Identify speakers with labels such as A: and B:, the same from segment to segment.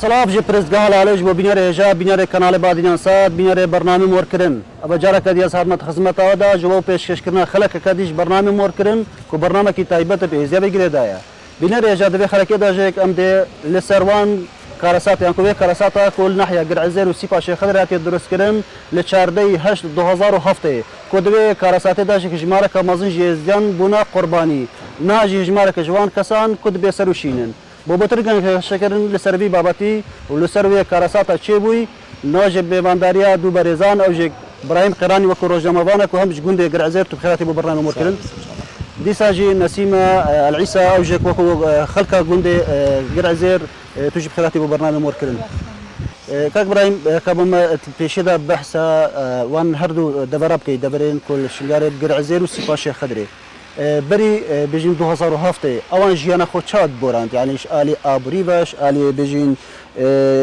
A: سلام جی پرزگاه علاج و بینار هجا بینار کانال بادیان ساد بینار برنامه مور کردن ابا جارا کدی از خدمت خدمت آودا جواب پیشکش کردن خلق کدیش برنامه مور کردن کو برنامه کی تایبت به ازیا بگیره دایا بینار هجا دبی خلق داجک ام ده لسروان کارسات یان کوی کارسات کول ناحیه گرعزر و سیپا شیخ خضرات درست کردن ل 14 8 2007 کو دبی کارسات داجک جماره کمازن جیزدان بنا قربانی ناجی جماره جوان کسان کو دبی سروشینن بۆ بەترگەن شەکردن لەسەروی بابەتی و لەسەروێ کارەساتە چێبووی ناژێ بێبانداریە دوو بەرێزان ئەوژێک برایم قێرانی وەکو ڕۆژنامەوانە و هەمش گوندێ گرعزێر تو بخێراتی بۆ بەرنامە مۆرکردن دیساژی نەسیمە ئەلعیسا ئەوژێک وەکو خەڵکە گوندێ گرعزێر توشی بخێراتی بۆ بەرنامە مۆرکردن کاک برایم کەبمە پێشێدا بەحسە وان هەردوو دەبەرا بکەیت دەبەرێن کۆل شنگارێت گرعزێر و سیپاشێ خەدرێ بری بجین 2007 اوان جیانا خو چاد بورند یعنی آلی آبوری باش آلی بجین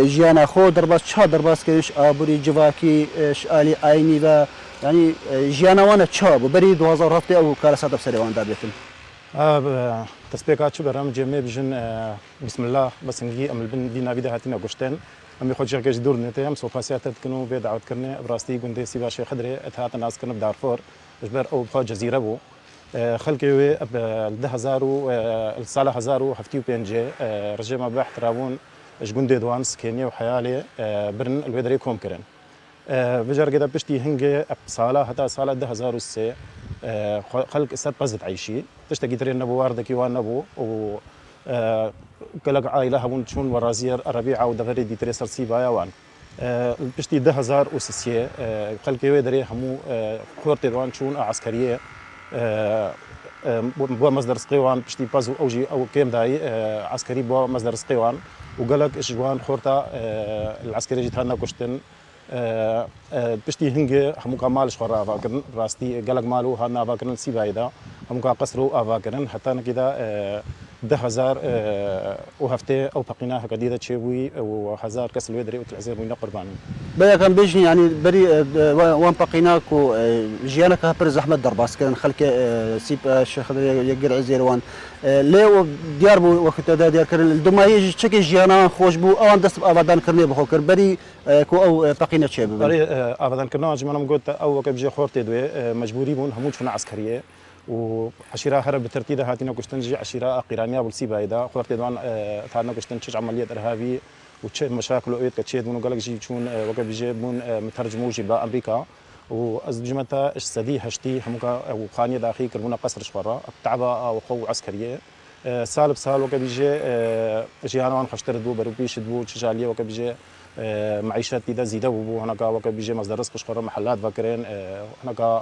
A: جیانا خو درباس چاد درباس کردش آبوری جواکی آلی آینی و یعنی جیانا وانا چاب بری 2007 او کارسات بسری وان دابیتن
B: تسبیکات چه برام جمعه بجین بسم الله بس نجی امل بن دینا ویده هاتینا گشتن امی خود شرکش دور نته هم سوفاسیات تکنو به دعوت کرنه براستی گنده سیباش خدره اتحاد ناس کنه بدارفور جبر او بخا جزیره بو خلقي وي 2000 الصالة 1075 رجيم بحث راون جوندي دوانس كينيا وحيالي برن الويدري كوم كرن بجر كده بشتي هنجي صالة حتى صالة 2003 خلق استاد بزت عيشي تشتكي ترين نبو واردك يوان نبو و كلك عائلة هبون شون ورازير ربيعة ودغري دي تريسر سيبايا وان بشتي 2006 خلقي وي دري همو خورتي دوان شون عسكرية بوا مصدر سقيوان بشتي بازو اوجي او كيم داي عسكري بوا مصدر سقيوان وقالك ايش جوان خورتا العسكري جيت هنا كشتن بشتي هنجي هموكا مالش خورا فاكرن راستي قالك مالو هنا فاكرن سيبايدا هموكا قصروا افاكرن حتى انا كده 10,000 وهفته او بقيناها جديده تشوي و1000 كسر الودري وتلعزير وين قرباني
A: بیا كان بيجني يعني بري وان بقيناك وجيانك هبرز احمد درباس كان خلك سيب الشيخ يقر عزير وان ليه ديار بو وقت ديار كرن الدما يجي تشكي جيانا خوش بو اوان دست ابدان كرني بخوكر بري كو او بقينا تشيب
B: بري ابدان كرنا جمانم قلت او كبجي خورتي دوي مجبوري بون هموت فنا عسكريه وعشيرة هرب بالترتيب هاتينا كشتنجي عشيرة قيرانية والسيبا إذا خبرت دوان ثارنا كشتنجي عمليات إرهابية وتشيد مشاكل وقت كتشيد منو قالك جي تشون وقت بيجي بون مترجمو جيبا أمريكا وأزجمتها إيش سدي هشتي هموكا وخانية داخلي كربونا قصر شفرة تعبا وقوة عسكرية سال بسال وقت بيجي جيانا خشتر دو بروبيش دو تشجالية وقت بيجي معيشة إذا زيدة وبو هناك وقت بيجي مصدر رزق شفرة محلات فاكرين هناك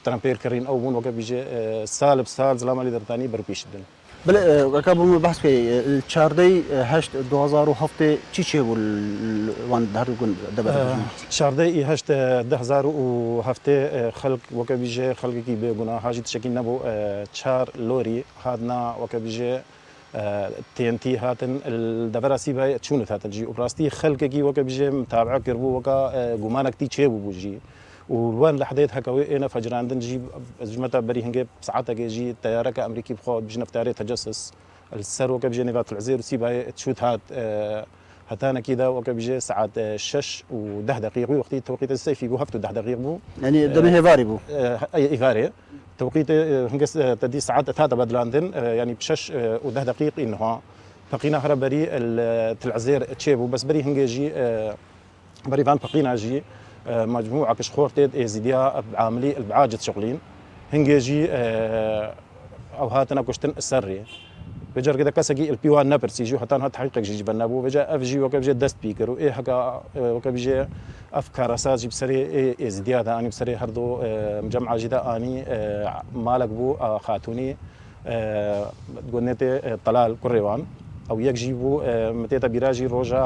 B: ترامبير كرين او بون وقت بيجي سال بسال زلام اللي درتاني بربيش دن
A: بل كابو بحث في الشاردي 8 2007 تشي وان دهر يكون دبر
B: شاردي 8 2007 خلق وقت بيجي خلق كي بيغنا حاجه تشكين نبو تشار لوري هادنا وقت بيجي تي ان تي هاتن الدبر سيبا تشونت هاتن جي وبراستي خلق كي وقت بيجي متابعه كربو وقت غمانك تي تشي بوجي ووان لحديت هكاوي انا فجراندن جي جمتا بري هنجي ساعتها جي الطياره كامريكي بخو بجنا في تجسس السر وكب جنيفات العزير وسيبها تشوت هات هتانا كده وكب جي ساعات 6 و10 دقائق وقت التوقيت الصيفي وهفتو 10 دقائق بو
A: يعني دمي هيفاري بو
B: اي ايفاري توقيت هنجس تدي ساعات ثلاثه بدلاندن يعني بشش و10 دقائق انه بقينا هرب بري العزير تشيبو بس بري هنجي جي بري فان بقينا جي مجموعة كشخورتيد إزيديا بعاملي البعاجة شغلين هنجي أو هاتنا كشتن السرية بجر كده كسجي البيوان نبر سيجو حتى هاد حقيقة جي بنابو بجا أفجي وكبجي دست بيكر وإيه حاجة وكبجي أفكار أساس جي بسري إيه إزيديا ده أني بسري هردو مجمع جدا أني مالك بو خاتوني قلنتي طلال كريوان او يك جيبو متيتا بيراجي روجا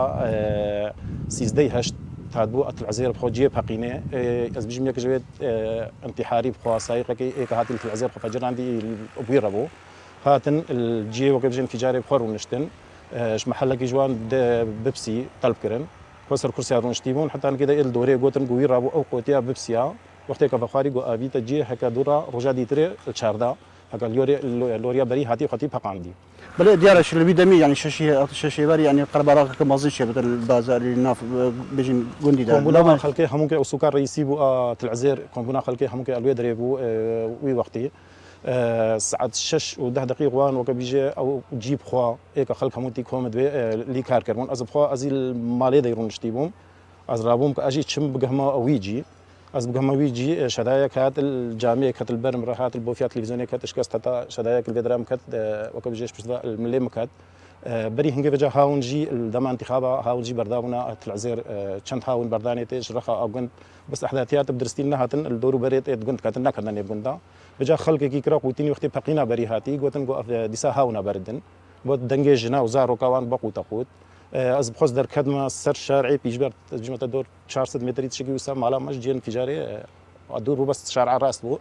B: سيزدي هشت تادبو العزير بخو جيب حقينه از بيجم يك جويد انتحاري بخو سايق كي هاتي العزير بخو فجر عندي ابوي ربو هاتن الجي وكبجن انفجاري بخور ونشتن اش محل كي جوان بيبسي طلب كرن كسر كرسي هارون شتيبون حتى كده الدوري قوتن قوي رابو او قوتيا بيبسيا وقت كفخاري جو ابي تجي هكا دورا رجا ديتري الشاردا هكا لوريا بري هاتي خطيب حق عندي
A: بله ديارش اللي بيدمي يعني شاشي باري يعني قرباراك كمازن شي بدل البازار اللي ناف بيجن جندي دا
B: كومبونا خلقي همون كي سكر رئيسي بو تلعزير كومبونا خلقي همون كي الوي دريبو وي وقتي ساعات 6 و 10 دقائق وان وكبيجي او جيب خوا هيك خلق همون تي كومد لي كار كرمون از بخوا از المالي دايرون شتيبوم از رابوم كاجي تشم بقهما ويجي از بقهما ويجي شدايا كات الجامعه كات البرم راحات البوفيات تلفزيونيه كات اشكاس تاع شدايا الفيدرام كات وكبيجيش بس الملي كات بري هنجي فجا هاون جي دما انتخابا هاون جي برداونا تلعزير چند هاون برداني تيش رخا اوغن بس احداثيات بدرستينا هاتن الدورو بريت ادغنت كاتنا كنا نبغندا بجا خلق كي كرا قوتيني وقت بقينا بري هاتي غوتن غو ديسا هاونا بردن بود دنجي جنا وزارو كوان بقو تقوت از بخوز در كدما سر شارعي بيجبر تجمع دور 400 متر تشكي وسام على مش جين انفجاري ادور بس شارع راس بو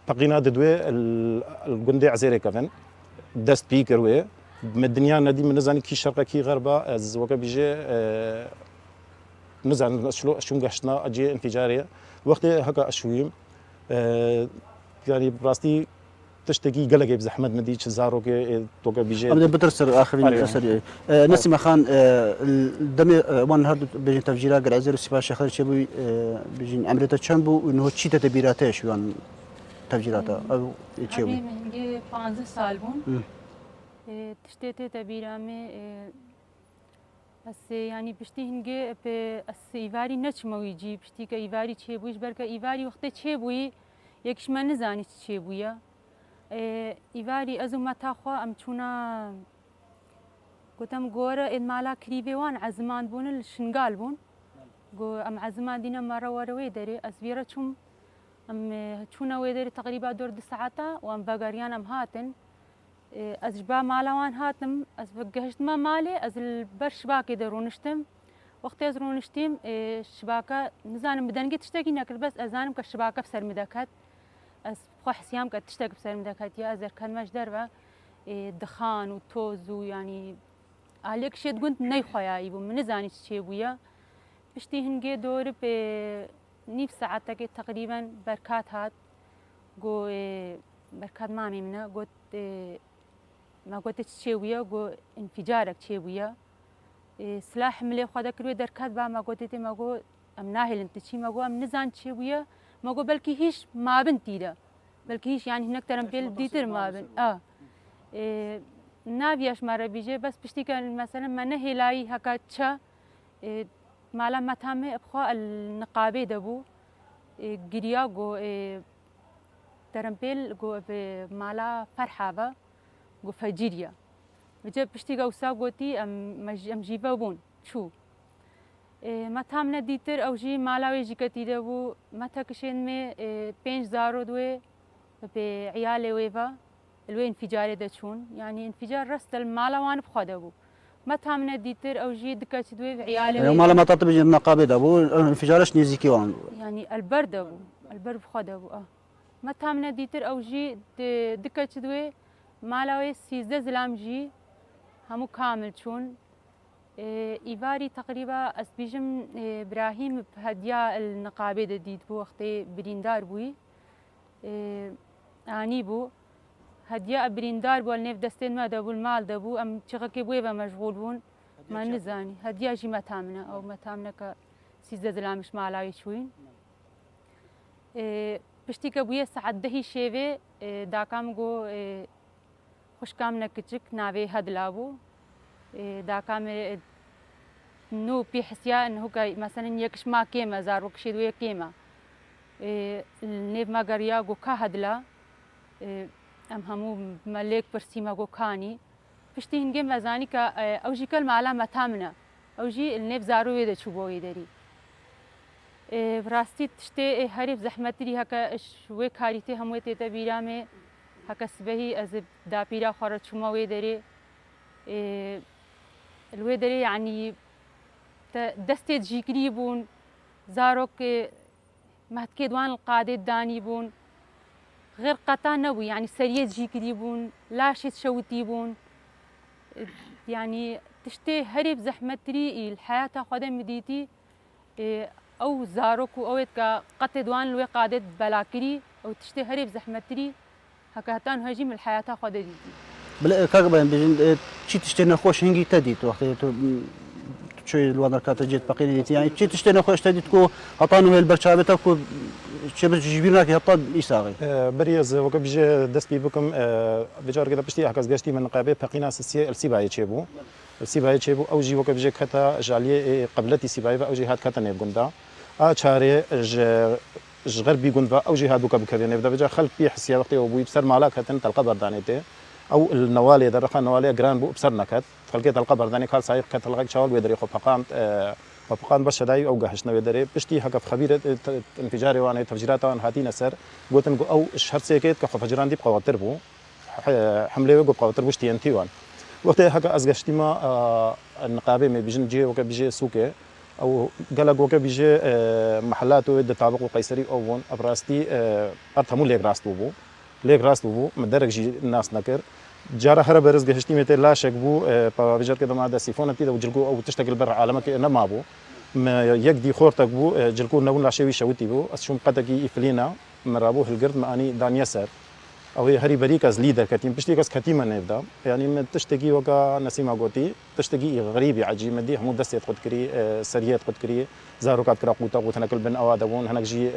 B: بقينا ددوي الجندي عزيري كفن دست بيكر وي من الدنيا ندي من نزاني كي شرقه كي غربه از وكا بيجي نزان شو قشنا اجي انفجاريه وقت هكا اشويم يعني براستي تشتكي قلقي بزحمه ندي تشزارو كي توكا بيجي
A: ابدا بترسر اخرين سريع نسمه خان دم وان هاد بيجي تفجيرات قرازير السباع شخر شبي بيجي عملته تشامبو انه تشيته تبيراتش وان تفجيراته او تشيبو
C: ये 15 साल बून تشتي تبيرامي بس يعني بشتي هنجي بس إيفاري نشموي جي بشتي كإيفاري تشيبويش بركة إيفاري وقت تشيبوي يكش ما نزاني تشيبويا إيفاري أزو ما تاخوا أم تونا قلتم جورا إن مالا كريبيوان عزمان بون الشنقال بون جو أم عزمان دينا مرة وروي دري أسبيرة شوم أم تونا ويدري تقريبا دور 2 ساعات وأم بقريان أم هاتن از جبا مالوان هاتم از بجهشت ما مالي از البر شباكي درونشتم وقت از رونشتيم شباكة نزانم بدنجي تشتكي ناكل بس ازانم كالشباكة بسر مدكات از بخو حسيام كات تشتكي بسر مدكات يا ازر كان ماش دربا دخان وتوز ويعني عليك شي تقول ني خويا يبو من نزاني تشيبويا بشتي هنجي دور ب نيف ساعتك تقريبا بركات هات جو بركات مامي منا قلت ما قلت تشيويا جو انفجارك تشيويا سلاح ملي خدا كروي دركات با ما قلت ما جو ام ناهل انت شي ما جو ام نزان تشيويا ما جو بلكي هيش ما بنتي ده بلكي هيش يعني هناك ترى بيل ديتر ما بن نافياش مره بيجي بس بشتي كان مثلا ما نهلاي هكا تشا مالا ما تامي ابخوا النقابه دبو جريا جو ترمبيل جو مالا فرحابه جو فجيريا بجا بشتي قوسا قوتي ام جيبا بون شو ما تامنا ديتر او جي مالاوي جي كتيده بو ما تكشين مي 5000 دوي بعيالي ويفا الوين انفجاري دشون يعني انفجار رست المالوان بخدا بو ما تامنا ديتر او جي دكات دوي بعيالي
A: يعني مالا ما تطبج النقابه دابو انفجارش نيزيكي وان
C: يعني البرد ابو البرد بخدا بو ما تامنا ديتر او جي دكات دوي مالاوي 13 زلام جي همو كامل شون إيفاري تقريبا أسبيجم إبراهيم بهديا النقابة ديد بو وقتي بريندار بوي آني بو هديا بريندار بو النيف دستين ما دابو المال دابو أم تشغكي بويبا مشغول بون ما نزاني هديا جي ما تامنا أو ما تامنا ك 13 زلامش مالاوي شوين بشتي كبوية ساعة دهي شيفي داكام جو خوشكامنا كتشك ناوي هدلابو داكام نو بيحسيا انه مثلا يكش ما كيما زار وكشي دويا كيما النيف ما قريا جو كهدلا ام همو ملك برسيما جو كاني بشتي هنجي مزاني كا اوجي كل معلا متامنا اوجي النيف زارو يدا شبو يدري براستي تشتي هريف زحمتري هكا شوي كاريتي همو تيتا بيرامي هكا سبهي از دابيرا خارج شما ويدري الويدري يعني دستي جيكري بون زاروك مهتكي دوان القادة داني بون غير قطع نوي يعني سرية جيكري بون لاشي تشوتي بون يعني تشتي هرب زحمة تري الحياة خدا مديتي أو زاروك أو إتكا قطع دوان الوي قادة بلاكري أو تشتي هرب زحمة تري هكذا هجيم الحياة خدا ديتي
A: بلا كاغبان بيجن تشي تشتي نخوش هنجي تديت وقت شوي الوضع كانت جيت بقيني يعني تشي تشتي نخوش تديت كو هطانو البرشابه كو شبه جبيرنا كي هطا يساغي
B: بريز وكا بيجي دست بي بكم بجار كده بشتي حكاز قاشتي من نقابه بقينا اساسيه السيباي تشيبو السيباي تشيبو او جي وكا بيجي كتا جاليه قبلتي سيباي او جي هات كتا نيبغندا اشاري غربي غنبا او جي هات بوكا بكرينه بدا بجا خلف بي حسيا وقتي وبي بسر مالك هتن تلقى بردانيته او النوالي درخه نوالي جران بو بسر نكت خلقيت القبر داني قال سايق كتلغك شاول ويدري خو فقامت فقان باش داي او قهشنا ويدري بشتي هكا في خبيره انفجاري وانا تفجيرات وان هاتينا سر قلت او الشهر سيكيت كخو فجران دي بقوا تربو حمله وقو بقوا تربو شتي انتي وان وقتها هكا ازغشتي ما النقابه ما بيجن جي وكا بيجي سوكي او قالك وكا بيجي محلات ود طابق وقيصري او ون ابراستي ارتمو ليك راستو بو مدرك جي الناس نكر جارة هرب رزق هشتي متى لا شك بو بجار كده ما ده سيفون تيدا وجلكو او تشتغل برا عالمك انا ما بو ما يقدي خورتك بو جلكو نون لا شوي شوتي بو اسشم قدكي افلينا مرابو القرد ما اني دان يسر او هي هري بريك از ليدر كتيم بشتي كاس كتيمه نبدا يعني ما تشتكي وكا نسيمه قوتي تشتكي غريبي عجيب مدي حمود دستي قد كري سريات قد كري زاروكات كرا قوتا وتنكل بن اوادون هناك جي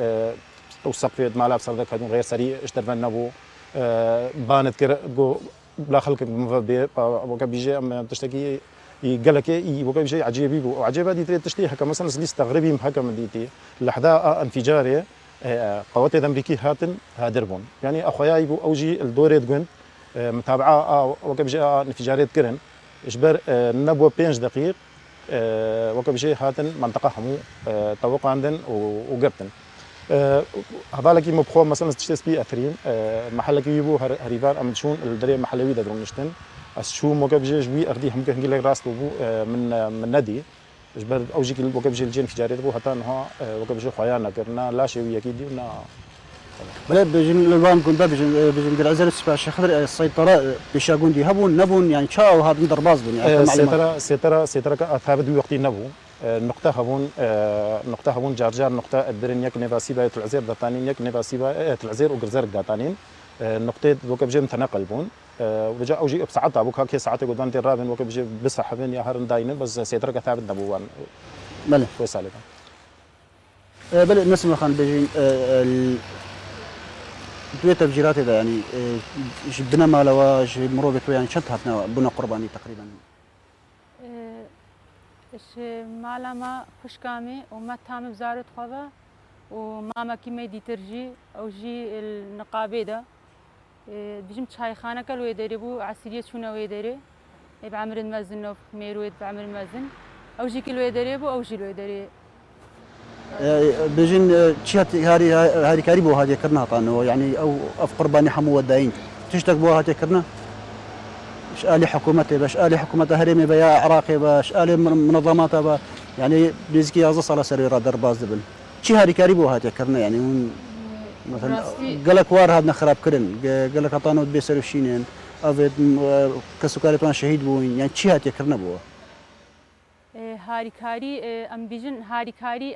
B: توسق في مالاب صدق هذون غير سريع اشترفن نبو بانت كر جو لا خلق مفضي وكا بيجي ام تشتكي يقلك وكا بيجي عجيبي وعجيبه دي تشتي هكا مثلا ليست غريبي هكا مديتي لحظه انفجاري قوات الامريكي هاتن هادربون يعني اخويا يبو اوجي الدوري دغن متابعه وكا بيجي انفجارات كرن اجبر نبو 5 دقائق وكا بيجي هاتن منطقه همو توقع عندن وقرتن هذالك مبخو مثلا تشتس بي اثرين محلك يبو هريفان ام شون الدري محلوي دا درونشتن اس شو موكا بيجي جوي اردي هم كان لك راس بو من نادي جبر اوجي كي موكا بيجي الجين في جاريت بو حتى انها موكا بيجي خويانا كرنا لا شيء اكيد ونا
A: بلا بيجن الوان كنت بيجن بالعزل السباش خضر السيطره بيشاغون دي هبون نبون يعني شاو هذا ضرباز بن
B: يعني سيطره ثابت وقتي نبو نقطة هبون جارجار نقطة الدرن يك نفاسيبا العزير داتانين يك نفاسيبا العزير وقرزرك داتانين نقطة وكا بجي متنقل بون وجا اوجي بساعتها بوكا كي ساعتي قدام دي رابن وكا بجي بسحبن يا هرن داينن بس سيطرك ثابت نبوان
A: بله
B: كويس عليك
A: بله نسمع خان بيجين دوي تفجيرات هذا يعني جبنا مالواج مروبة يعني شنت هاتنا بنا قرباني تقريبا
C: اش مالما خوشكامي وما تام بزارت خذا وماما كيما دي ترجي او جي النقابه ده بجمت شاي خانه كل ويدري بو عسيريه شنو ويدري بعمر المازن ميرويد بعمر المازن او جي كل ويدري بو او جي ويدري
A: بجن تشات هاري كاريبو هذه كرنا طانو يعني او اف قرباني حمو وداين تشتك بو هذه كرنا اش آلي حكومته باش آلي حكومته هرمي بيا عراقي باش آلي منظماته با يعني بيزكي يازص على سرير درباز دبل شي هاري كاريبو هذه كرنا يعني مثلا قالك وار هذا خراب كرن قالك عطانو بيسر شينين افيد كسكاريتوان شهيد بوين يعني شي هاتي كرنا بو
C: هاریکاری ام بیجن هاریکاری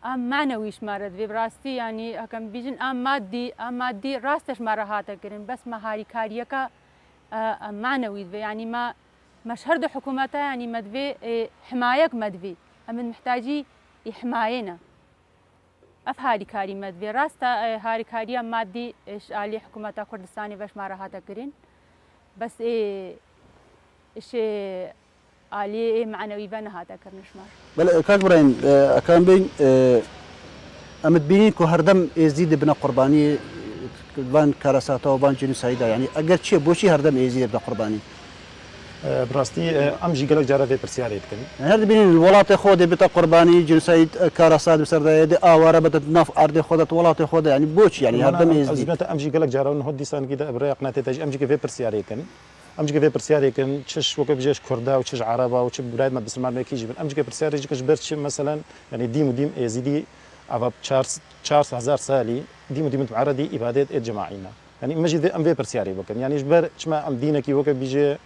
C: معنویش مرد و براستی یعنی اکم بیجن مادی راستش مرهاته کرن بس ما هاریکاریه که معنوی و یعنی ما مشهد حکومته یعنی مدوی حمایک مدوی امن محتاجی حماینا اف هاریکاری مدوی راست هاریکاری مادی اش علی حکومته کردستانی بس مرهاته کرن بس اش عالي معنوي بنا هذا كرنشمار
A: بل كاكبرين كان بين امد بيني كو هردم يزيد بنا قرباني بان كاراساتا وبان جنوسايدا يعني اگر شي بوشي هردم يزيد بنا قرباني
B: براستي ام جي قالك جاره في برسياريت كن
A: هرد بين الولات خود بتا قرباني جنوسايد كاراسات بسر دي اواره بتناف ارض خودت ولات خود يعني بوش يعني هردم يزيد
B: ام جي قالك جاره انه دي سان كده ابراق ناتي تاج ام جي في برسياريت كن امجي في برسياري كان تشش وك بجيش كردا وتشش عربه وتش بلاد ما بسمع ما كيجي امجي برسياري جيش برتش مثلا يعني ديم وديم ازيدي افا تشارس هزار سالي ديم وديم معرضي ابادات جماعينا يعني مجي ام في برسياري بكن يعني جبر تشما ام دينك وك بيجي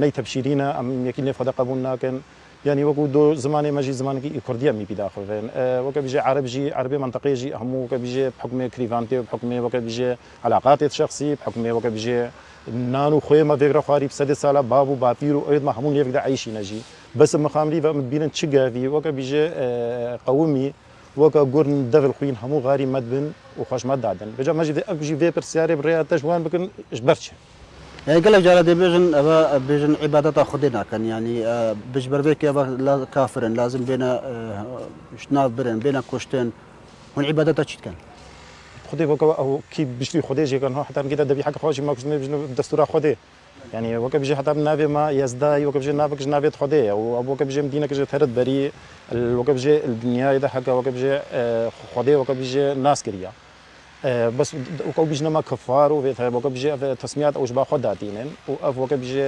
B: ني تبشيرينا ام يكين فدا قبولنا كان يعني وكو دو زماني ماجي زماني كرديه مي بداخل فين وكا بيجي عربي منطقي جي همو وكا بيجي بحكم كريفانتي وبحكم وكا بيجي علاقاتي الشخصيه بحكم وكا بيجي نانو خويا ما فيغرا خواري بسد سالا بابو بابيرو ايد ما همون يفدا عايشين نجي بس مخامري فمدبين تشقا في وكا بيجي قومي وكا قرن دفل خوين همو غاري مدبن وخاش مدادن بجا ماجي بيجي في برسياري بريا تجوان بكن جبرتش
A: يعني قال لك جارة دي بيجن عبادة خدنا كان يعني بجبر بيك لا كافرن لازم بينا شناف برن بينا كوشتين هون عبادة تشيت كان
B: خدي وكا او كي بيشتري خدي جي كان هو حتى كده دبي حق خوشي ما كنت دستور خدي يعني وكا بيجي حتى نافي ما يزداي وكا بيجي نافك نافي خدي او وكا بيجي مدينه كجي تهرد بري وكا بيجي الدنيا اذا حق وكا بيجي خدي وكا بيجي ناس كريا بس وكا بيجي نما كفار وكا بيجي تسميات او جبا خداتين وكا بيجي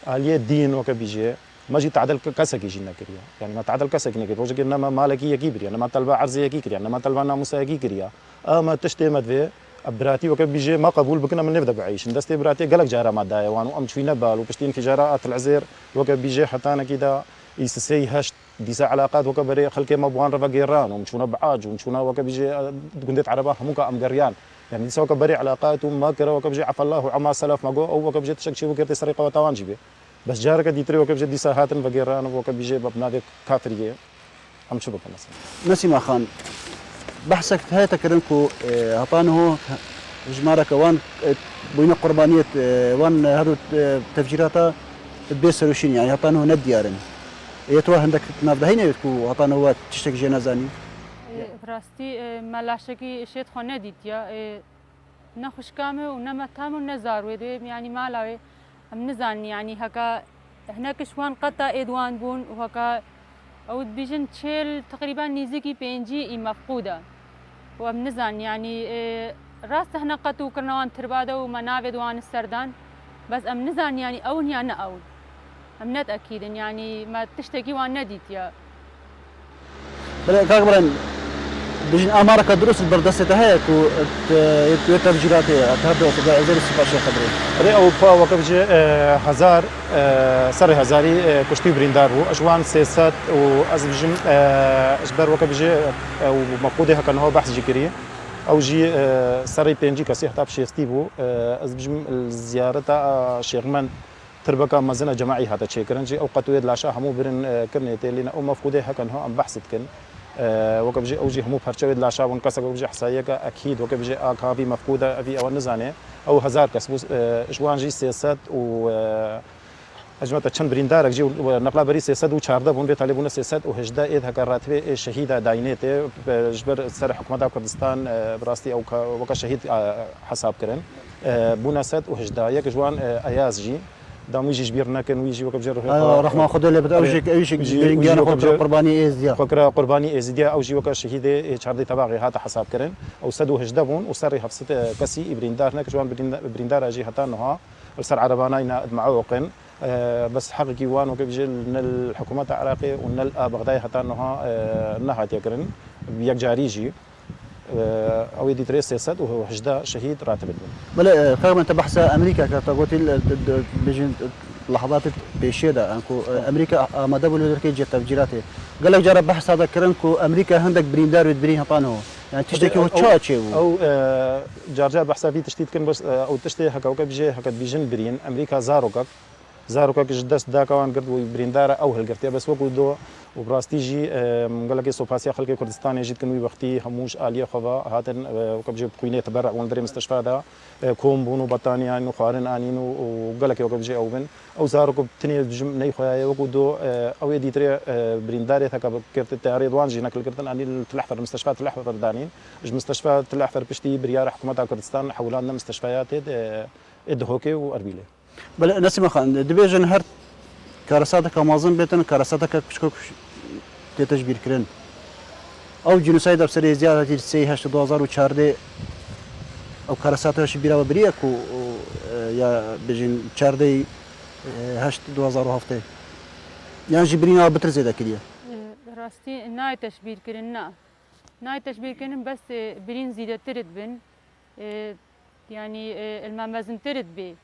B: اليه الدين وكا بيجي ما جي تعدل كسك يجينا كريا يعني ما تعدل كسك نكر وجه انما مالكيه كبريا انما طلبه عرضيه كريا انما طلبه ناموسيه كريا اما تشتي مدفي براتي وكا بيجي ما قبول بكنا من نبدا بعيش دستي براتي قالك جاره ما داي وانو ام شوينا بال وبشتين في جراءات العزير وكا بيجي حتى انا كده يسسي هشت ديسا علاقات وكا بري خلكي ما بوان رفا قيران ومشونا بعاج ومشونا وكا بيجي قندت عربه هموكا ام قريان يعني ديسا وكا بري علاقات وما كرا وكا بيجي عفى الله وعما سلف ما جو او وكا بيجي تشكشي وكرتي سرقه وتوان جيبي بس جارك ديتري وكا بيجي ديسا هاتن فقيران وكا بيجي ببنادي كافريه هم شو بك مثلا
A: نسيم خان بحثك هاتا كرنكو هطانه جمارك وان بين قربانية وان هذو تفجيراتها بيسروشين يعني هطانه نديارن يتوا عندك نافذة هنا يتكو هطانه هو تشتك جنازاني
C: براستي ملاشكي شيت خونه ديتيا نخش كامل ونما تام النزار ويدي يعني ما لاوي ام نزان يعني هكا هناك شوان قطع ادوان بون وهكا او بيجن تشيل تقريبا نيزيكي بينجي مفقوده وام نزان يعني راس هنا قطو كرنوان ترباده ومنافذ وان السردان بس ام نزان يعني اون يعني اون ام نت اكيد يعني ما تشتكي وان نديت يا
A: بلا كاغبرن بيجن امارك دروس البردسه هيك وتفجيرات تهدو تبع زي السباشي خبري
B: ري او فا وكبجي هزار سري هزاري كشتي بريندار هو اجوان سياسات وازبجم اجبر وكبجي ومفقوده كان هو بحث جكري او جي سري بينجي كسي حتى بشي ستيفو ازبجم الزياره شيخمان تربكا مزنا جماعي هذا شيء كرنجي اوقات ويد لاشا همو برن كرنيتي لنا او مفقوده كان هو ام بحثت كن وكبجي اوجي همو برشويد لاشا ونكسك وكبجي حسايك اكيد وكبجي اكافي مفقوده في او نزانه او هزار كسبوس جوان جي سياسات و اجمعت تشن بريندارك جي نقلا بري سياسات و 14 بون بيت علي بون سياسات و هجدا ايد هكا راتبه شهيده داينته جبر سر حكومه كردستان براستي او وكا شهيد حساب كرن بوناسات و هجدا يك جوان اياز جي دام يجي جبيرنا كان ويجي وكبجي
A: رحمه خذ اللي بتاوجك ايش جينا قرباني ازديا
B: فكره قرباني ازديا او جي وكا شهيده شهاده تبعي هذا حساب كرن او سدو هجدبون وسري حفصت كسي بريندار هناك جوان بريندار اجي حتى انها وسر عربانا معوقن بس حقيقي وان وكبجي الحكومات العراقيه ون بغداد حتى انها نهات يكرن بيك جاريجي او يدي تريس سياسات وهو هجدا شهيد راتب
A: بلا فاهم انت بحث امريكا كتقولي بيجن لحظات بيشيدا انكو امريكا ما دبلو دركي جت تفجيراته قال لك جرب بحث هذا كرنكو امريكا عندك بريندار وتبرين هطانه يعني تشتكي هو تشاتشي
B: او جارجا بحث في تشتيت كن بس او تشتي هكا وكبجي هكا بيجن برين امريكا زاروكا جدس داكوان قرد وبريندارا او هالقرتي بس وكو دو وبراستي جي قال لك سوباسيا خلق كردستان جيت كنوي وقتي هموش اليه خوا هاتن وكبجي بقوينه تبرع وندري مستشفى دا كوم بونو بطانيا انو خارن انين وقال لك وكبجي او بن او زاروكو تني جم ني خويا وكو دو او يدي تري برينداري ثك كرت التعريض وان جينا كل كرتن اني تلحفر مستشفى تلحفر دانين مستشفى تلحفر بشتي بريار حكومه كردستان حولنا مستشفيات ادهوكي واربيله
A: بلا نسمع خان دبيجن هر كارساتك مازن بيتن كارساتك كشكو تتجبير كرن او جنوسايد بسري زياده سي 2014 او كارساتك شبيره بريك و یا بجین چاردی هشت 2007 یعنی جبرینا بترزه دکریه
C: راستي ناي تشبير كرنا ناي تشبير كرن بس برين زيادة ترد بن يعني المامازن ترد بي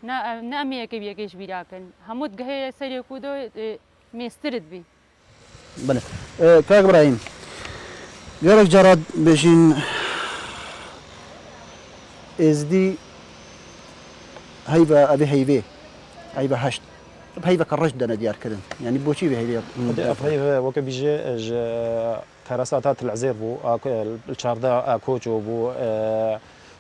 C: نا أمي كبير كيش بيراكن همود جهة سريع كودو ميسترد بي
A: بله كاك إبراهيم جارك جراد بجين ازدي هيبة أبي هيبة هشت بهيبة كرش دنا ديار كذا يعني بوشي بهيبة
B: هي وك بيجي كراسات العزير بو الشاردا كوجو بو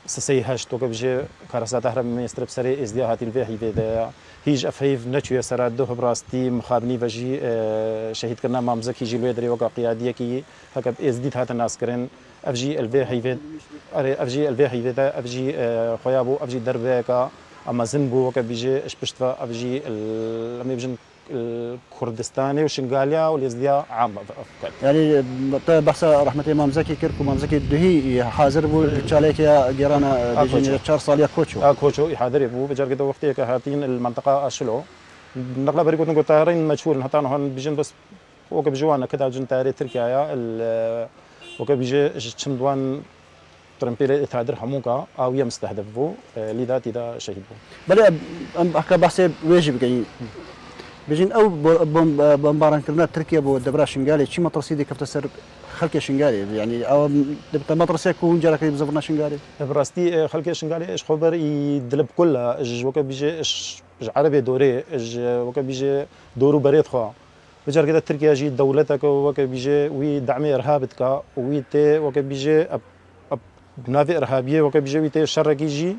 B: سسي هشت وك بيجي كراسات هرم ميستر بسري ازدي هاتي الفي هي هيج افهيف نتشو سراد دو براستي مخابني بجي شهيد كنا مامزك يجي لو دري وقع قياديه كي هكا ازدي هات الناس كرن افجي الفي هي افجي الفي هي افجي خويابو افجي دربكا اما زنبو وك بيجي اش بشتفا افجي لما يبجن الكردستاني وشنغاليا واليزديا عامه
A: يعني بحث رحمة إمام زكي كرك وإمام زكي الدهي حاضر بو تشاليك يا جيرانا بيجي 4 صاليا كوتشو
B: كوتشو حاضر بو بجار كده وقتي كهاتين المنطقه اشلو نقلا بريكوت نقول طايرين مجهول هتان هون بيجن بس وك بجوانا كده جن تاري تركيا وك بيجي تشمدوان ترمبيل تهدر حموكا او يم مستهدف بو لذات اذا شهيد بو
A: بلا احكي بحث واجب يعني بجين او بمباران كرنا تركيا بو دبرا شنغالي شي مطرسيدي كفت سر خلك شنغالي يعني او دبت مطرسي كون جرك بزفنا شنغالي
B: براستي خلك شنغالي ايش خبر يدلب كلها وك بيجي ايش عربي دوري وك بيجي دورو بريد خو بجار كده تركيا جي دولتك وك بيجي وي دعمي ارهابتك وي تي وك بيجي بنافي ارهابيه وك بيجي وي تي شرك يجي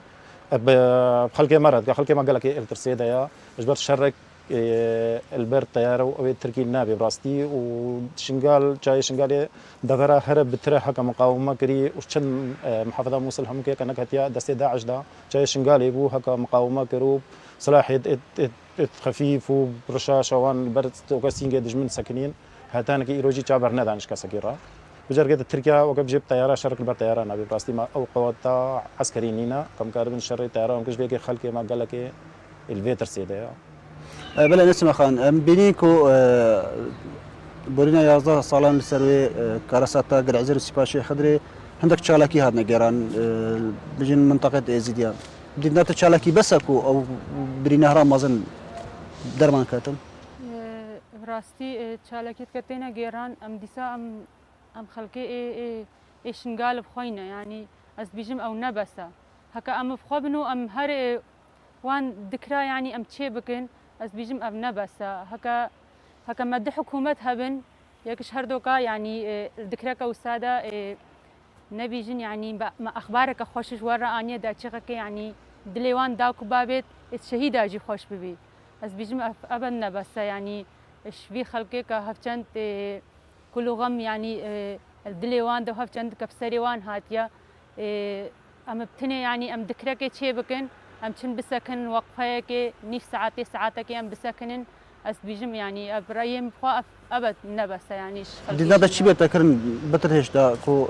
B: بخلك مرض خلك ما قالك الترسيده يا اجبر شرك البر طياره وتركي النابي براستي وشنغال جاي شنغالي دغرا هرب بتره حق مقاومه كري وشن محافظه موصل هم كي كانك هتيا دستي داعش دا جاي شنغالي بو حق مقاومه كروب صلاح خفيف وبرشاشه وان برد وكاسينجا دجمن ساكنين هاتانك ايروجي جابر ندانش كاسكيرا بجرجة تركيا وقف جيب طياره شرق البر طيران نبي براستي ما او قوات عسكريين كم كاربن شر طيران وكش بيك خلكي ما قال لك الفيتر سيده
A: بلا نسمع خان بينيكو بورينا 11 سالان لسروي كراساتا قرعزير السباشي خضري عندك تشالاكي هادنا جيران بجن منطقة ازيديان بدنا تشالاكي بسكو او برينا هرام مازن درمان كاتم
C: براستي تشالاكي كتينا جيران ام ديسا ام خلقي اي شنقال بخوينا يعني از بيجم او نبسا هكا ام بخوبنو ام هر وان ذكرى يعني ام تشيبكن از بيجم ام نبسا هكا مد حكومت هبن يكش هردوكا يعني ذكرك وساده نبيجن يعني ما اخبارك خوشش ورا اني دا تشيخك يعني دليوان داكو بابت الشهيد اجي خوش ببي از بيجم ابن نبسا يعني اش في خلقك هفچند كل غم يعني الدليوان دو هفچند كبسريوان هاتيا ام بتني يعني ام ذكرك تشيبكن ام تشن بسكن وقفه كي نيف ساعتك ام بسكنن اس بيجم يعني ابراهيم خو ابد نبس يعني
A: دينا دا شي بتكرن بترهش دا كو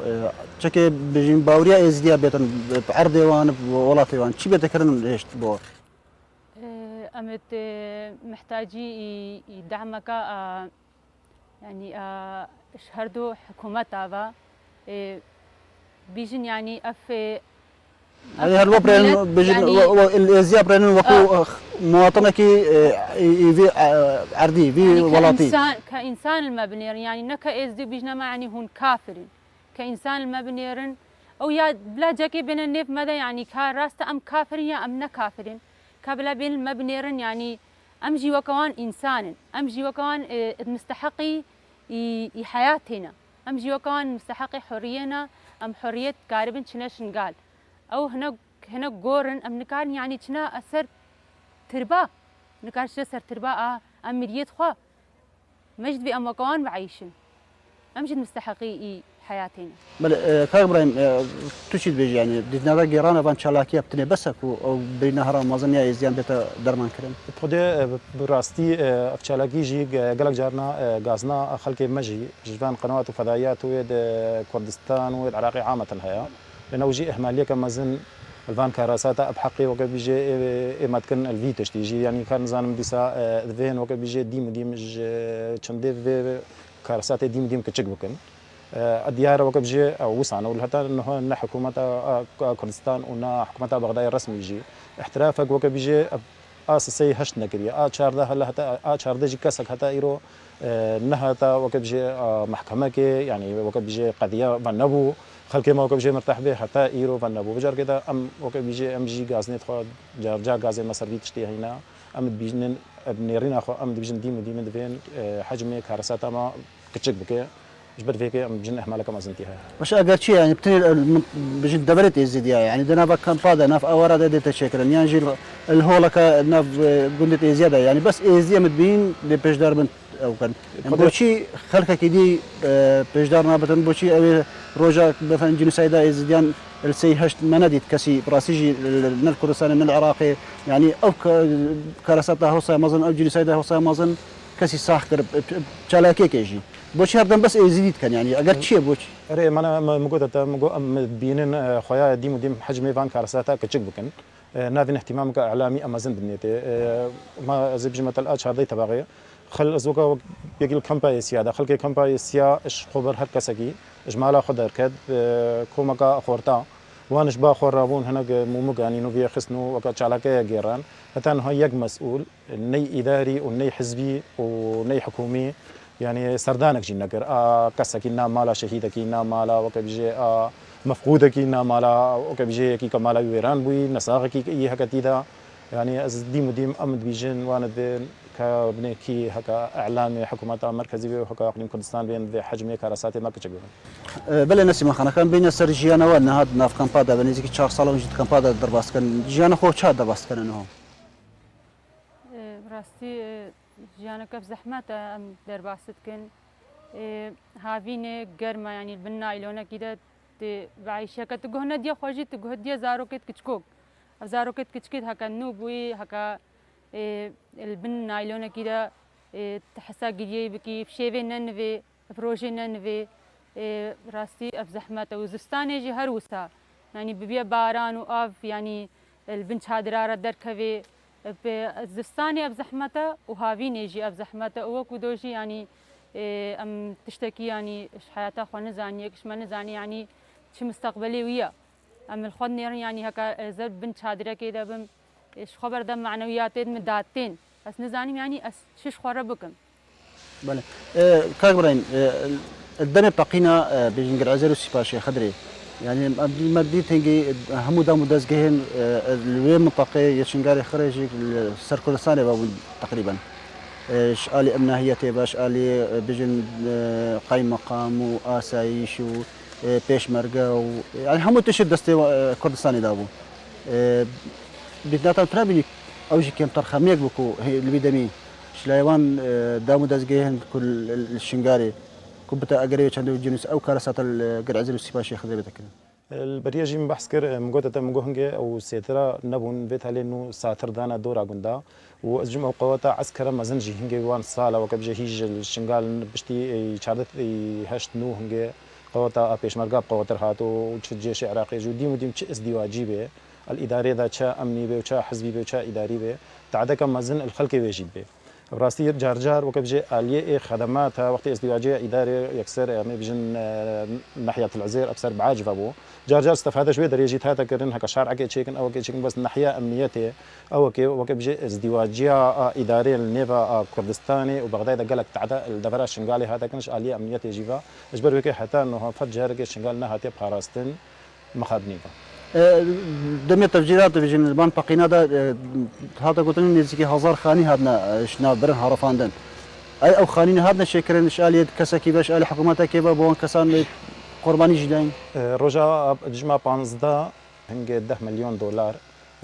A: تشكي بيجم باوريا ازديا بيتن بعرض وان ولاتي وان شي بتكرن ايش بور
C: امت محتاجي يدعمك يعني شهردو حكومتها بيجن يعني
A: يعني هل وبرين بيجن الازياء برين وكو مواطنك في عردي في ولاتي
C: كإنسان المبنير يعني نكا ازدي بيجنا ما يعني هون كافرين كإنسان المبنيرن او يا بلا جاكي بين النيف ماذا يعني كراست ام كافرين يا ام نكافرين كبلا بين المبنيرن يعني امجي وكوان انسان امجي وكوان مستحقي حياتنا امجي وكوان مستحقي حريتنا ام حريه كاربن شنشن قال او هنا جورن ام نكان يعني شنا اثر تربا نكان سر تربا امريت خو مجد بي ام وكوان بعيشن امجد مستحقي حياتنا
A: بل كاي ابراهيم تشيد بيجي يعني بدنا جيران فان شالاكي بتني بسك او بين هرم مازنيا ازيان بيت درمان كرم
B: بخدي براستي افشالاكي جي قالك جارنا غازنا خلك مجي جبان قنوات وفضائيات ويد كردستان ويد العراقي عامه هيا لانه جي اهماليه كما زن الفان كاراساتا بحقي وقت بيجي ما تكن الفي تشتيجي يعني كان زانم ديسا ذفين وقت بيجي ديم تشندي في كاراساتا ديم كتشك بكن الديار وقت بيجي او وسعنا ولا حتى انه حكومه كردستان ونا حكومه بغداد الرسمي يجي احترافك وقت بيجي اساسي هشت نكريا اشارده هلا حتى اشارده جي كسك حتى ايرو نهتا وقت بيجي محكمه كي يعني وقت بيجي قضيه فنبو خلكي ما وقت بيجي مرتاح به حتى ايرو فنبو بجار كده ام وقت بيجي ام جي غازنيت خو جار غازي مصر بيتشتي هنا ام بيجن ابنيرين اخو ام بيجن ديم دفين حجمي كارساتا ما كتشك بك جبر فيك ام بيجن احمالك ما زنتيها
A: باش اگر شي يعني بتني بجن دبرت ازيد يعني دنا بكم فادا ناف اورا ده تشكرا يعني جي الهولك ناف قلت زياده يعني بس ازي مدبين لبيش دار او كان يعني بوشي خلك كيدي بيش دار نابتن بوشي روجا مثلا جنسايدا ازيديان السي هشت مناديت كسي براسيجي من الكردستان من العراقي يعني او كراساتها هوسا مازن او جنسايدا هوسا مازن كسي صح كرب تشالاكي كيجي بوشي هردن بس ازيد كان يعني اگر شي بوشي
B: ري ما مقودة مقو بينن خويا ديم حجمي فان كارساتا كتشك بكن نافين اهتمامك اعلامي امازن بنيتي ما زي بجمة الاتش هذي تباغي خل ازوكا بيجي الكامباي سياده خلكي كامباي سيا اش خبر هر كسكي اجمالا خدر كد كومكا خورتا وانش با خورابون هناك مومك يعني نو في خصنو وكا تشالاكا جيران حتى انه يق مسؤول ني اداري وني حزبي وني حكومي يعني سردانك جي نقر كسكينا مالا شهيدكينا مالا وكبيجي مفقودكينا مالا وكبيجي كي كمالا ويران بوي نساغكي اي هكا يعني از ديم امد بيجن وانا بين كابني كي هكا اعلامي حكومات مركزي وهكا اقليم كردستان بين حجمي كراساتي ما كتشغل
A: بلا نسمع خنا كان بين سرجيانا وانا هاد ناف كامبادا بنيزي 4 سال وجد كامبادا درباس كان جيانا خو تشاد درباس كان انه
C: براستي جيانا كف زحمته ام درباست كن هافينه گرما يعني البنا الونا كده بعيشه كتجهنا دي خوجي تجه دي زاروكت كتشكوك زاروكت كتشكيت هكا نوبوي هكا البنا الونا كده تحسا قديه بكي بشيفي ننفي بروجي ننفي راستي اف زحمته وزستاني جي هروسا يعني ببيا باران واف يعني البنت هادراره دركفي بزستاني اب زحمته وهافيني جي اب زحمته وكو دوجي يعني ام تشتكي يعني اش حياته خو نزاني اش ما نزاني يعني شي مستقبلي ويا ام الخدن يعني هكا زر بنت هادره كده بم ايش خبر ده معنويات مداتين بس نزاني يعني شش خرا بكم
A: بله كاغبرين الدم بقينا بجنجر عزيرو سيباشي خدري يعني ما بدي تنجي همودا مداز جهن الوين منطقة يشنجاري خريجي سر كردستان بابو تقريبا شالي امنا هي تبا شالي بجن قايم مقام واسايش وبيش مرقه يعني همو تشد دستي كردستاني دابو بدنا ترابي اوجي كم ترخميك بكو اللي بدمي شلايوان دامو داز جهن كل الشنجاري كبتا اقريبا كان جنس او كارسات القرعزل والسباشي خذ بتكلم
B: البريه جيم بحث كر مقوتة مقوهنجة او سيترا نبون بيت هالي انه ساتر دانا دورا قندا وازجم او قواتا عسكرة مازنجي هنجي وان صالة وكبجي هيج الشنغال بشتي شادت هشت نو هنجي قواتا بيش مرقاب قواتر هاتو وتشد جيش عراقي جو ديم وديم تش ازدواجي به الاداري ذا تشا امني به وتشا حزبي به وتشا اداري به تعدك مازن الخلق ويجيب به براستي جارجار وكبجي آلية خدماتها وقت ازدواجية إداري يكسر يعني بجن ناحية العزير أكثر بعاجف أبو جارجار استفاد شوي دريجي هذا كرن هكا شارع كي تشيكن أو كي تشيكن بس ناحية أمنيته أو كي وكبجي ازدواجية إدارية النيفا كردستاني وبغداد قالك تعدى الدفرة الشنغالي هذا كنش آلية أمنيته جيفا أجبر بك حتى إنه فجر كي الشنغال نهاتي بخاراستن مخابنيفا
A: دمية تفجيرات في جن البان بقينا هذا قلت لي نزكي هزار خاني هذنا شنا برن هرفاندن أي أو خانين هذنا شكرن شالية كسكي باش آل حكومتها كيبا بوان كسان قرباني جداين
B: رجاء جمع بانزدا هنجي 10 مليون دولار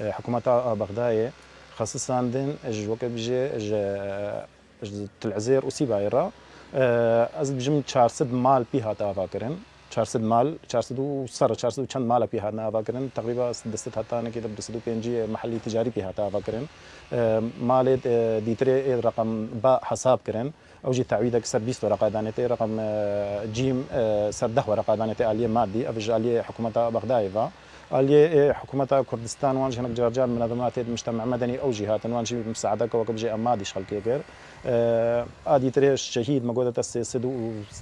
B: حكومتها بغداد خصوصا دين وقت بيجي العزير وسيبايرا از بجم 400 مال بيها تافاكرن 400 مال 400 وصار 400 چند مال بيها نافاكرن تقريبا دست هتانا كده بدسدو بينجي محلي تجاري بيها تافاكرن مال ديتري رقم با حساب كرن او جي تعويدك سر 20 ورقه دانتي رقم جيم سر 10 ورقه دانتي اليه مادي افج اليه حكومه بغداد اللي حكومة كردستان وانجي هناك جرجان منظمات المجتمع المدني أو جهات وانجي مساعدة وكب جي أمادي شغل غير آدي تريش شهيد مقودة السيسد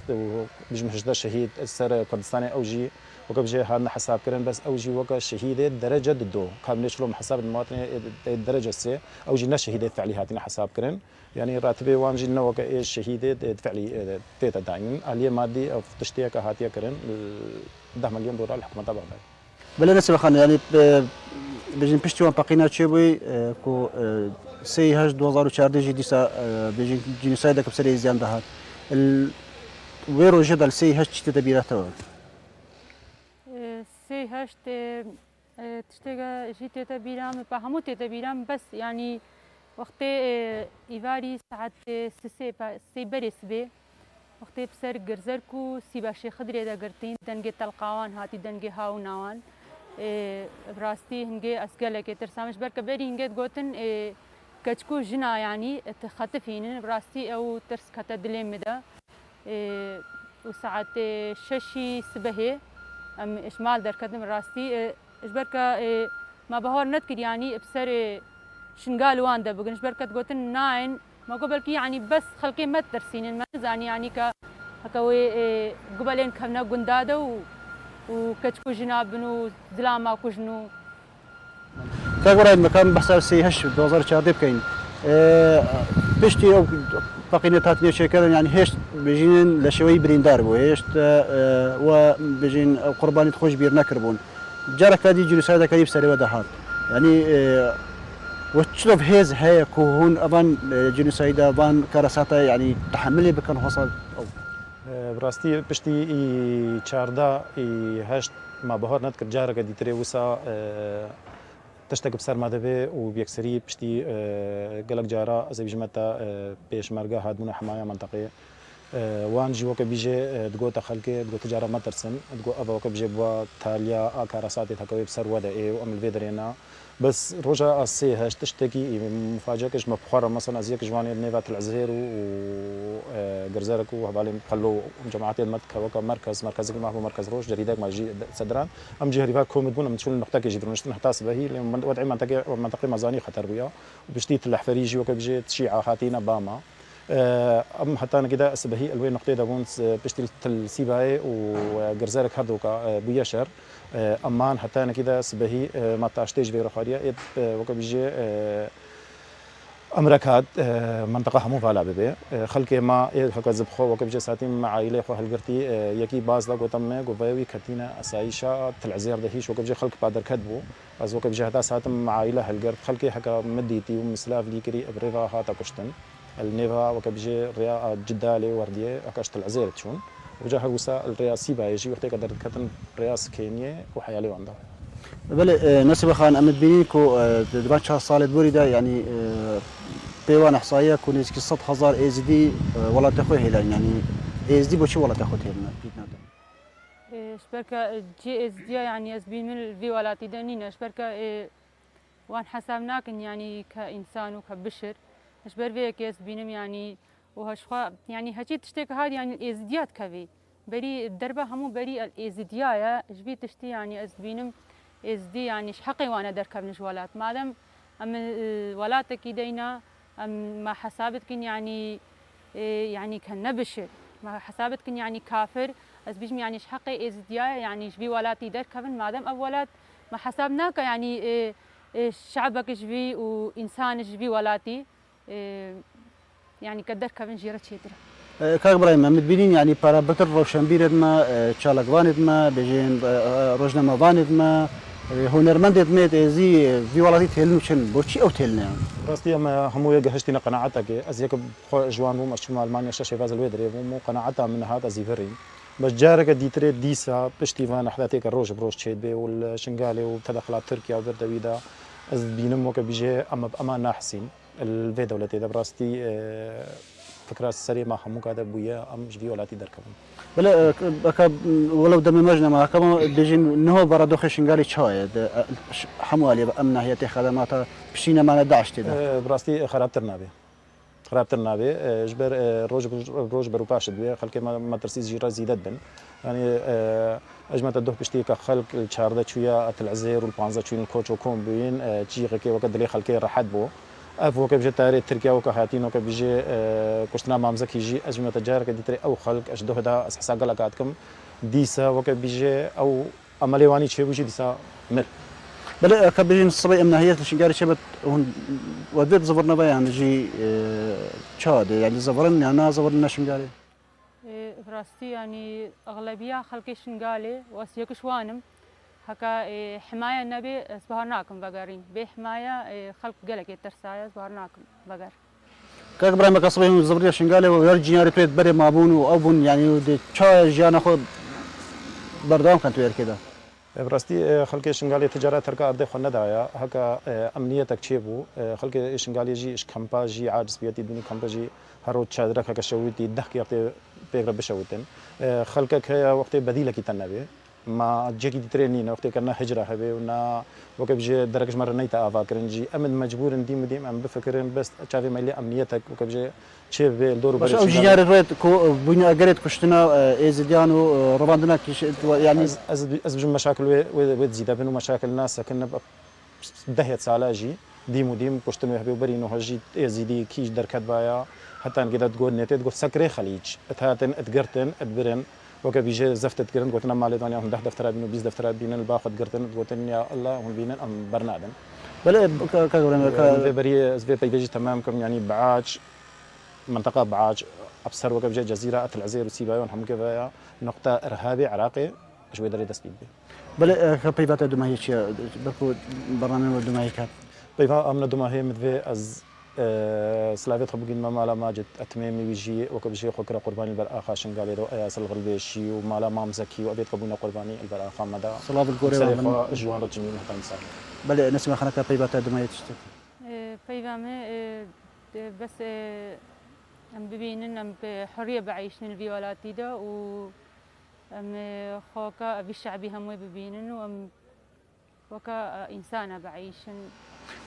B: وبيجمح جدا شهيد السر كردستاني أو جي وكب جي هذا حساب كرن بس أو جي وكا شهيد درجة دو كان ليش لهم حساب المواطن الدرجة السي أو جي ناس شهيد فعلياتنا حساب كرن يعني راتبي وانجي إنه وكا إيش شهيد فعلي تيتا دايما اللي مادي أو تشتيك هاتيا كرن 10 مليون دولار الحكومة تبعها
A: بله نسبة خان يعني بيجين بيشتوان باقينا تشيبوي كو سي هاش 2014 جي ديسا بيجين جينوسايد كبسري زيان دهات ويرو جدل سي هاش تدبيراته
C: سي هشت تشتغل جيت تبيرام بهمو تبيرام بس يعني وقت إيفاري ساعة سي بريس بي وقت بسر جرزركو سيباشي خدري دا قرتين دنجي تلقاوان هاتي دنجي هاو ناوان براستي هنجي أسقلك ترسامش بركة بري هنجي تقولن كتكو جنا يعني تخطفين براستي أو ترس كتدلين مدا وساعة ششي سبهي ام اشمال در كدم راستي اجبركا ما بهور نذكر يعني بسر شنقال واندا بقن اجبركا تقولن ناين ما قبل كي يعني بس خلقي ما ترسين ما زاني يعني ك هكوي قبلين كمنا قنداده وكتكو جناب بنو زلاما كوجنو
A: كاغوراي مكان بحساب سي هش 2014 بكاين بشتي او باقينا تاتني شكرا يعني هيش بيجين لشوي بريندار بو هيش وبيجين قرباني تخوش بير نكربون جارك هذه جلسات كريب سري ودهات يعني وتشوف هيز هي كوهون ابان جنسايدا بان كراساتا يعني تحملي بكن حصل او
B: براستي بشتي چاردا هشت ما بهار نذكر جارك دي تري وسا تشتغل بسر مادبه وبيكسري بشتي قلق جارا زي بجمتا بيش مرقا هادمونا حماية منطقية وان جي وكا بيجي تقول تخلقي تقول تجارة ما ترسن تقول أبا وكا بيجي بوا تاليا كاراساتي تكوي بسر ودا إيه وأمل فيدرينا بس رجع السي هاش تشتكي مفاجأة كش مبخرة مثلا أزيك جواني نيفات العزير وجرزارك وهبالي خلوا جماعات المدك وكا مركزك ما هو مركز روش جريدك ما جي صدران أم جي هريفا كوم تقول من شو النقطة كي يجدرون نشتن حتى سبهي لأن وضعي منطقة مزاني خطر بيا وبشتيت الحفريجي وكا بيجي تشيع هاتينا باما أم حتى أنا كده سبهي الوين نقطة دابون بشتي السيباي وجرزارك هردوكا بيشر أمان حتى أنا كده سبهي ما تعشتيج في رخارية وكبيجي أمريكا منطقة همو فالا ببي خلكي ما هكذا زبخو وكبيجي ساتين مع عائلة خو هالقرتي يكي باز لا قطمة قباوي كتينا أسايشة تلعزير دهيش وكبيجي خلك بعد كتبو از وكبيجي هذا ساتم مع عائلة هالقرت خلكي حكا مديتي ومسلاف ليكري بريفا هاتا كشتن النيفا وكبيجي ريا جدالي وردية أكشت العزير تشون وجاه وسا الرئاسي بايجي وقت قدرت كتن رئاس كينيا وحيالي عنده.
A: بله نسبة خان أمد بينيكو دبان شهر صالد بوريدا يعني بيوان إحصائية كونيز قصة 1000 إز دي ولا تأخذ هلا يعني إز دي بوشي ولا تأخذ هلا.
C: شبركة جي إز دي يعني أزبين من الفي ولا تدنين شبركة وان حسابناك يعني كإنسان وكبشر شبر فيك أزبينم يعني وهشخا يعني هجيت تشتكي هذه يعني الإزديات كذي بري الدربة همو بري الإزديايا جبي تشتي يعني أزبينم إزدي يعني شحقي وأنا دركب نجوالات مادام أم ولاتك يدينا أم ما حسابتكن يعني كنبشر ما حسابتكن يعني كافر أزبيجم يعني شحقي إزديايا يعني جبي ولاتي دركبن مادام أولات ما حسابناك يعني شعبك جبي وإنسان جبي ولاتي يعني قدر كابن جيرة شيدرا
A: كاغ برايم متبينين يعني بارابتر روشنبير ما تشالقوان ما بيجين روجنا مبان ما هنرمند ما زي في ولاتي تهلن شن بوشي او تهلن يعني
B: راستي همو يجهشتنا قناعتك ازيك جوان مو مشمال المانيا شاشه فاز الويدري مو قناعتها من هذا زيفرين بس جارك دي تري ديسا بشتيفان احداثيك الروج بروش تشيد بي والشنغالي وتدخلات تركيا وبردويدا از بينم وك بيجي اما بامان ناحسين الفي دولتي ده براستي فكرة سريع ما همو هذا بويا ام جبي ولاتي دركبن
A: بلا ولو دم مجنى ما كما بيجين نهو برادوخ شنغالي شويه حموالي امن هي خدمات بشينا ما ندعش تدا
B: براستي خرابترنا بي جبر روج بروباش بي خلك ما ترسيز جيرا زيدت بن يعني اجمت الدوه بشتي كخلق الشارده شويه العزير والبانزا شويه الكوتش وكون بين تشيغ كي وقت لي خلقي راح بو اف وك بيجي تاري تركيا وك هاتين وك بيجي كشتنا مامزك يجي اجمت الجار كدي تري او خلق اجدوه دا اسحسا قلقاتكم ديسا وك بيجي او عمليواني شي بيجي ديسا مر
A: بلا كبيجين الصبي من هي الشنقاري شبت هون وديت زبرنا بيان جي تشاد يعني زبرن يعني زبرنا شنقاري
C: براستي يعني أغلبية خلقي شنقالي واسيك شوانم هكا حماية النبي سبهرناكم بقارين بحماية خلق قلق يترسايا سبهرناكم بقار
A: كاك ابراهيم كصبي من زبرنا شنقالي ويرجي يعني تريد بري مابون وابون يعني ودي تشا جانا خود بردام كانت وير كده
B: براستي خلقي شنغالي تجارة تركا أرضي خو ندايا هكا أمنيتك تشيبو خلقي شنغالي جي إش كمبا جي عاجز بيتي دوني كمبا جي هرو تشادرك هكا شويتي دخ يقتي بيقرا بشويتن خلقك هي وقت بديلة كي تنبي ما جيكي ترينين وقت كنا هجرة هبي ونا وقت بيجي درجة مرة نيتا أفاكرنجي أمن مجبور ديم ديم أم بفكرن بس تشافي مالي أمنيتك وقت بيجي شيف الدور
A: بس او جيار الريت كو بني اجريت كشتنا ايزيديانو رباندنا يعني
B: از بجم مشاكل وتزيد بينو مشاكل ناس كنا دهيت سالاجي ديم وديم كشتنو يحبي برينو هجي ايزيدي كيش دركت بايا حتى ان كده تقول نيت تقول سكري خليج اتهاتن اتقرتن اتبرن وكا بيجي زفت تقرن قلت لنا مالي دانيا هم 10 دفتر بينو 20 دفتر بينن الباخذ قرتن قلت يا الله هم بينن ام برنادن
A: بلا كا
B: بري زبي بيجي تمام كم يعني بعاج منطقة بعاج أبصر وقف جاي جزيرة العزير وسيبايون هم كذا نقطة إرهابي عراقي شوي دري دست بيبي
A: بلا كبيبات دماهي شيء بركو برنامج دماهي كات
B: بيبا أمنا دماهي مذي از سلافيت خبقين ما مالا ماجد أتميمي ويجي وقف جاي خكرة قرباني البرآخا شنقالي رو أياس الغلبيشي ومالا مامزكي وأبيت قبونا قرباني البرآخا مدى
A: صلاب الكوري
B: سليخا جوان رجمين هتا نسان
A: بلا نسمع خناك بيبات دماهي تشتك
C: بيبامي بس ام ببينن ام بحريه بعيشن الفيولات دا و ام خوكا بالشعبي هم ببينن وام وكا انسانه بعيشن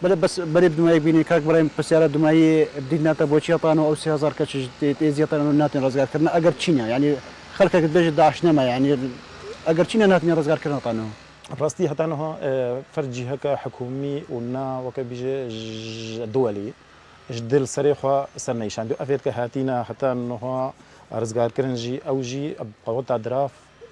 A: بلا بس بري دماهي بيني كاك برايم بسيارة دماهي بدينا تبوشي طانو او 3000 كاش تيزي طانو ناتن رزقار كرنا اگر تشينيا يعني خلقك بيجي داعشنا يعني اگر تشينيا ناتن رزقار كرنا طانو
B: راستي حتى انه فرجي هكا حكومي ونا وكا بيجي دولي جدل صريخة سنيشان دو أفيد كهاتينا حتى إنه رزقار كرنجي أوجي بقوة دراف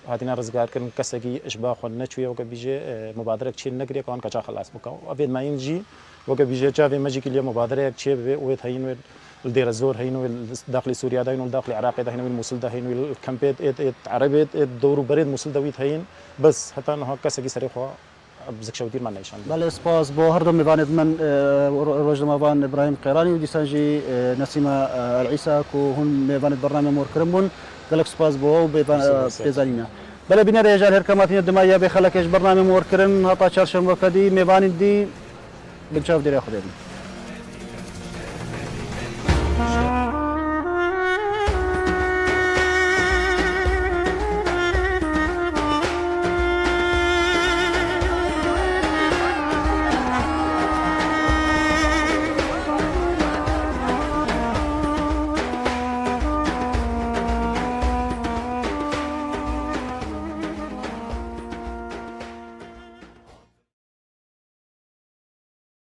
B: هاتينا رزقار كرن كسكي إشباه خلنا شوية وكبيجي مبادرة كشيل نقري كون كشا خلاص بكو أفيد ما ينجي وكبيجي شافي ماجي كل يوم مبادرة كشيل ويت هين الدير الزور هين داخل سوريا ده هين داخل العراق ده هين الموصل ده هين الكامبيت عربي دورو بريد موصل ده ويت هين بس حتى إنه كسكي صريخة بزك شوتير ما نيشان
A: بله سپاس بو هردم میوانید من روز ماوان ابراهیم قیرانی و دیسانجی نسیمه العیسا کو هون میوانید برنامه مور کرمون قالك سپاس بو بيبان بيزانينا بلا بنا رجال هركماتين الدمايا بخلكش برنامه مور کرن هطا چرشم وكدي میوانید دي بنشاف دير ياخذ